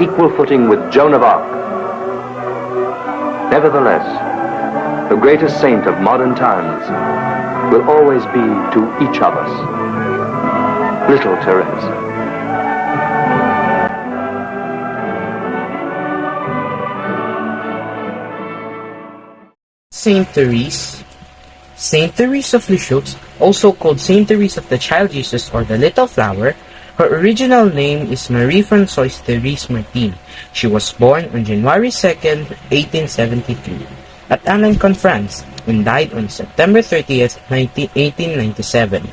equal footing with Joan of Arc. Nevertheless, the greatest saint of modern times will always be to each of us little Therese. Saint Therese. Saint Therese of Lisieux, also called Saint Therese of the Child Jesus or the Little Flower, her original name is Marie-Françoise Therese Martin. She was born on January 2nd, 1873, at Alaan, France, and died on September 30th, 1897.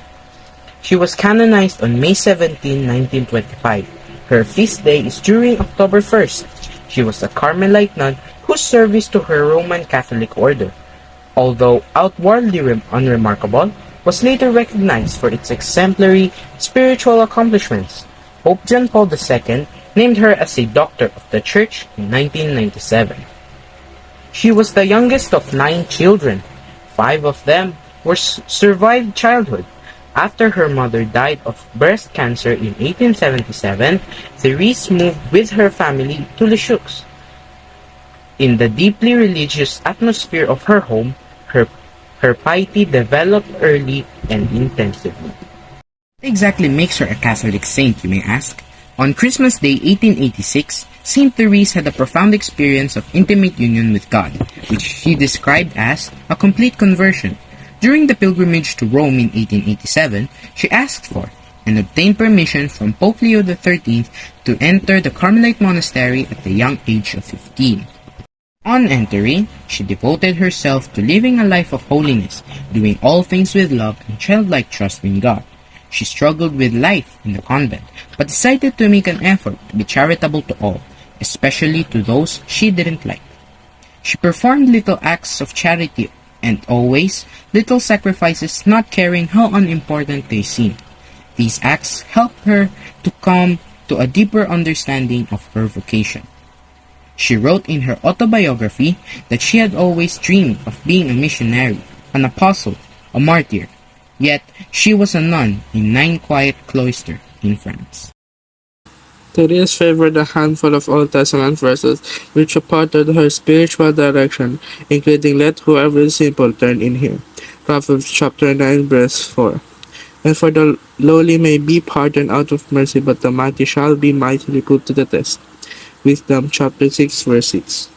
She was canonized on May 17, 1925. Her feast day is during October 1st. She was a Carmelite nun whose service to her Roman Catholic order, although outwardly unremarkable, was later recognized for its exemplary spiritual accomplishments. Pope John Paul II named her as a Doctor of the Church in 1997. She was the youngest of 9 children. 5 of them survived childhood. After her mother died of breast cancer in 1877, Therese moved with her family to Lisieux. In the deeply religious atmosphere of her home, her piety developed early and intensively. What exactly makes her a Catholic saint, you may ask? On Christmas Day 1886, Saint Therese had a profound experience of intimate union with God, which she described as a complete conversion. During the pilgrimage to Rome in 1887, she asked for and obtained permission from Pope Leo XIII to enter the Carmelite monastery at the young age of 15. On entering, she devoted herself to living a life of holiness, doing all things with love and childlike trust in God. She struggled with life in the convent, but decided to make an effort to be charitable to all, especially to those she didn't like. She performed little acts of charity and always little sacrifices, not caring how unimportant they seemed. These acts helped her to come to a deeper understanding of her vocation. She wrote in her autobiography that she had always dreamed of being a missionary, an apostle, a martyr. Yet, she was a nun in 9 quiet cloisters in France. Therese favored a handful of Old Testament verses which supported her spiritual direction, including "Let whoever is simple turn in here," Proverbs chapter 9 verse 4. "And for the lowly may be pardoned out of mercy, but the mighty shall be mightily put to the test," Wisdom chapter 6 verse 6.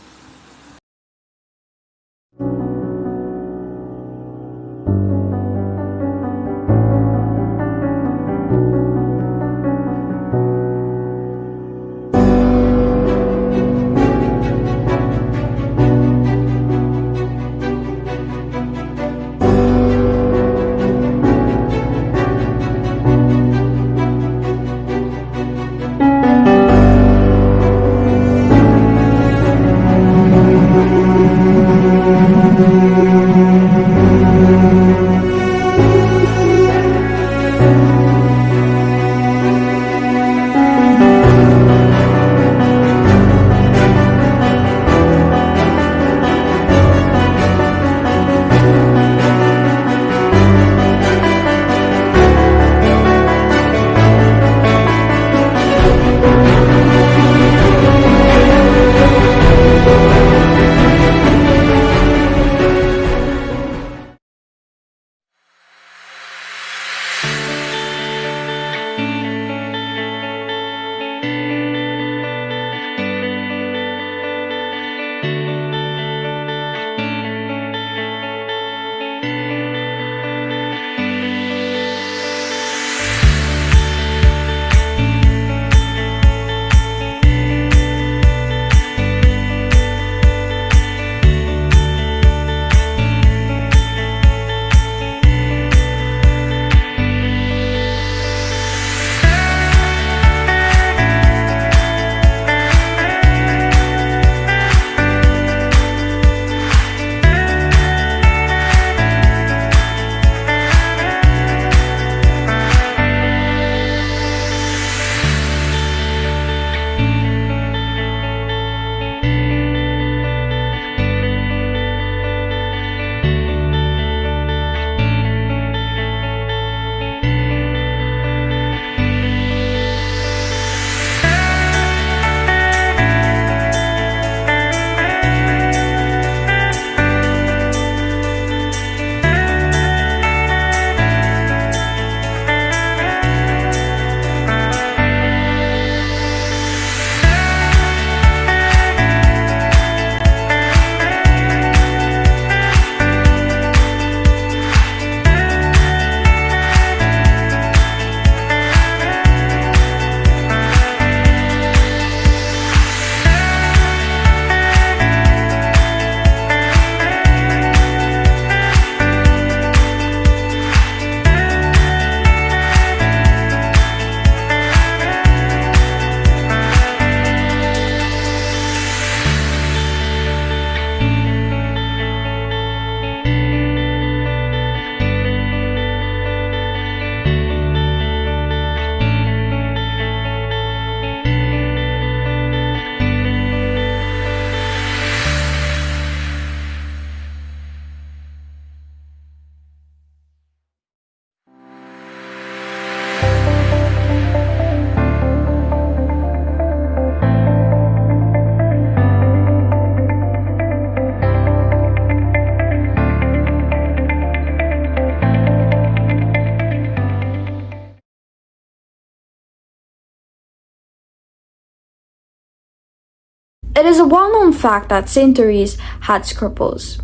It is a well-known fact that Saint Therese had scruples,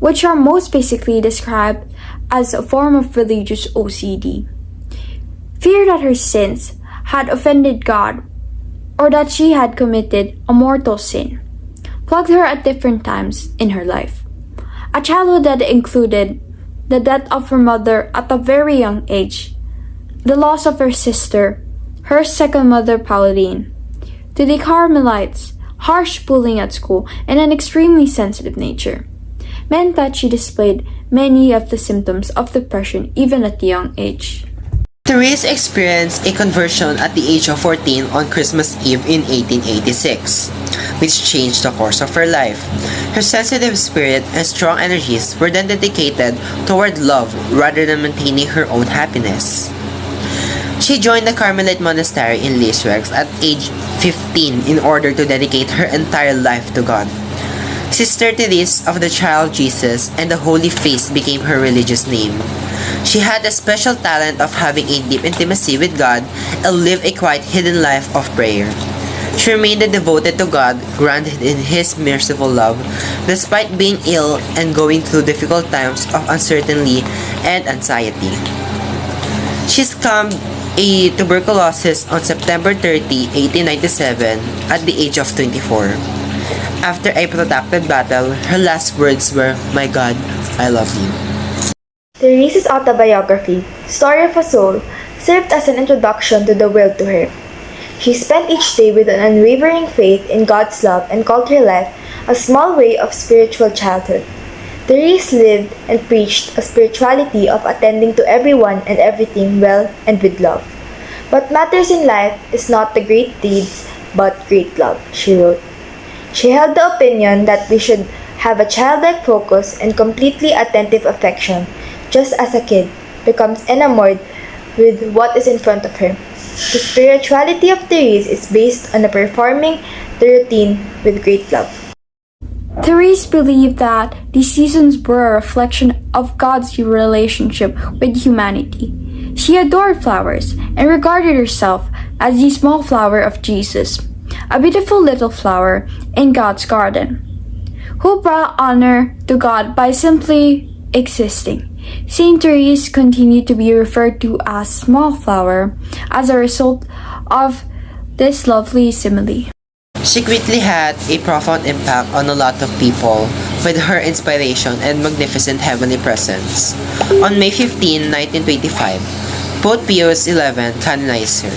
which are most basically described as a form of religious OCD. Fear that her sins had offended God or that she had committed a mortal sin plagued her at different times in her life. A childhood that included the death of her mother at a very young age, the loss of her sister, her second mother Pauline, to the Carmelites, harsh bullying at school, and an extremely sensitive nature, meant that she displayed many of the symptoms of depression even at a young age. Therese experienced a conversion at the age of 14 on Christmas Eve in 1886, which changed the course of her life. Her sensitive spirit and strong energies were then dedicated toward love rather than maintaining her own happiness. She joined the Carmelite monastery in Lisrex at age 15 in order to dedicate her entire life to God. Sister Therese of the Child Jesus and the Holy Face became her religious name. She had a special talent of having a deep intimacy with God and lived a quiet hidden life of prayer. She remained devoted to God, granted in His merciful love, despite being ill and going through difficult times of uncertainty and anxiety. She succumbed to tuberculosis on September 30, 1897 at the age of 24. After a protracted battle, her last words were, "My God, I love you." Therese's autobiography, Story of a Soul, served as an introduction to the world to her. She spent each day with an unwavering faith in God's love and called her life a small way of spiritual childhood. Therese lived and preached a spirituality of attending to everyone and everything well and with love. What matters in life is not the great deeds, but great love, she wrote. She held the opinion that we should have a childlike focus and completely attentive affection, just as a kid becomes enamored with what is in front of her. The spirituality of Therese is based on performing the routine with great love. Therese believed that these seasons were a reflection of God's relationship with humanity. She adored flowers and regarded herself as the small flower of Jesus, a beautiful little flower in God's garden, who brought honor to God by simply existing. Saint Therese continued to be referred to as small flower as a result of this lovely simile. She quickly had a profound impact on a lot of people with her inspiration and magnificent heavenly presence. On May 15, 1925, Pope Pius XI canonized her.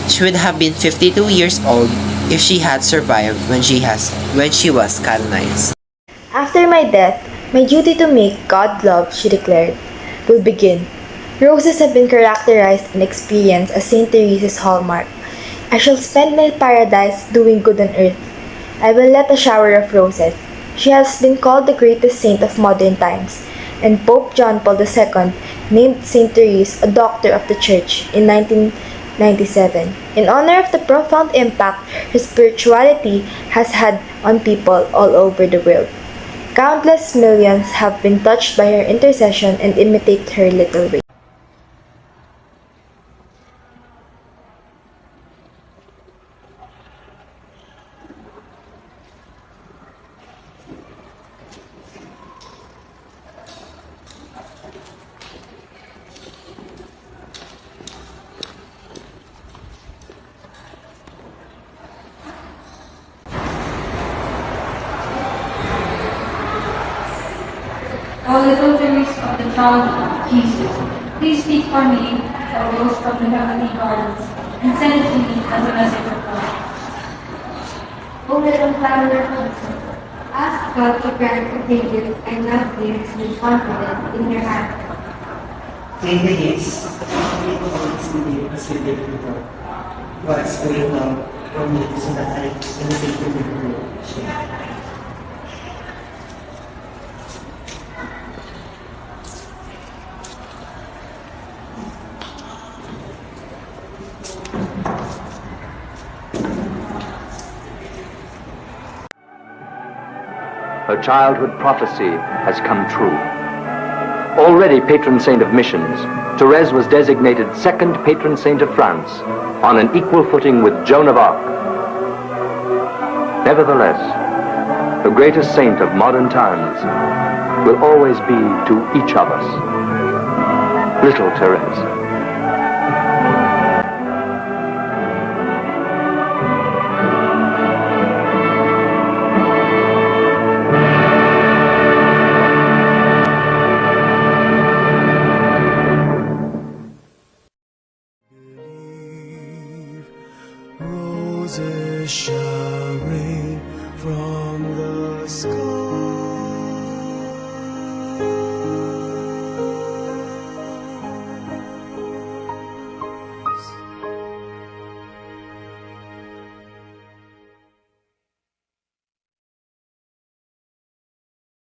She would have been 52 years old if she had survived when she was canonized. After my death, my duty to make God love, she declared, will begin. Roses have been characterized and experienced as Saint Therese's hallmark. I shall spend my paradise doing good on earth. I will let a shower of roses. She has been called the greatest saint of modern times, and Pope John Paul II named Saint Therese a doctor of the Church in 1997, in honor of the profound impact her spirituality has had on people all over the world. Countless millions have been touched by her intercession and imitate her little way. O little Therese of the Child Jesus, please speak for me the rose from the heavenly gardens, and send it to me as a message of God. O little flower of Jesus, ask God to grant a figure and not fears with confidence in your heart. Saint Therese, we always believe as we live with God. God's great love for me so that I imitate the good Lord. Her childhood prophecy has come true. Already patron saint of missions, Therese was designated second patron saint of France, on an equal footing with Joan of Arc. Nevertheless, the greatest saint of modern times will always be to each of us little Therese.